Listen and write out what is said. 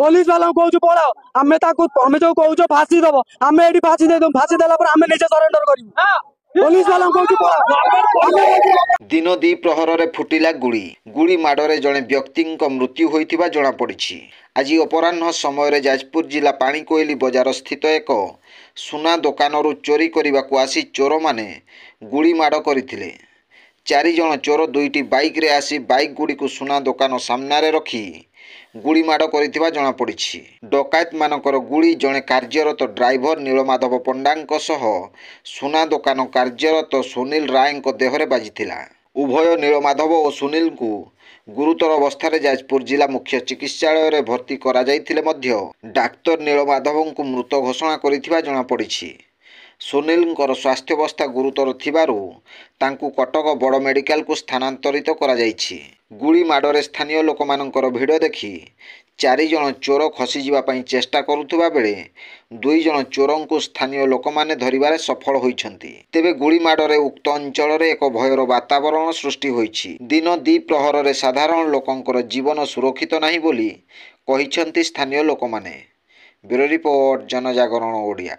Police वाला को कहू पलाओ आमे ताको हमें जो कहू फांसी दब आमे एठी फांसी दे दम फांसी देला पर आमे निजे सरेंडर करिवु पुलिस वाला को कहू पलाओ। दिन दी प्रहर फुटिला गुड़ी गुड़ी माड़े जड़े व्यक्ति मृत्यु होइथिबा जणा पड़िछि। आज अपराह्न समय जाजपुर जिला पाणीकोइली बजार स्थित एक सुना दोकानरू चोरी करने आसी चोर माने गुड़ी माड़ करथिले। 4 जण चोर दुईटी बाइक रे आसी बाइक गुड़ी को सुना दोकान सामने रखी गुड़ी माड़ करिथिबा जणा पड़िछि। डकायत मानकर गुड़ी जड़े कार्यरत ड्राइवर नीलमाधव पंडांक सह सुना दोकान कार्यरत सुनील राय देहरे बाजिथिला। उभय नीलमाधव और सुनील को गुरुतर अवस्था जाजपुर जिला मुख्य चिकित्सालय रे भर्ती करा जाइथिले मध्य डाक्तर नीलमाधव को मृत घोषणा करिथिबा जणा पड़िछि। सुनील स्वास्थ्यावस्था गुरुतर थिबारु तांकु कटक बड़ मेडिकल को स्थानांतरित करा जाइछि। गुड़ी माड़े स्थानीय लोक मानकर भिड़ देखि 4 जण चोर खसी जीवा पई चेष्टा करुथुबा बेले 2 जण चोरों को स्थानीय लोक माने धरिबारे सफल होइछन्ति। तेबे गुड़ी माड़े उक्त अंचल रे एक भयर वातावरण सृष्टि होइछि। दिन दी प्रहर रे साधारण लोकंकर जीवन सुरक्षित नाही बोली कहिछन्ति स्थानीय लोक माने। ब्यूरो रिपोर्ट जनजागरण ओडिया।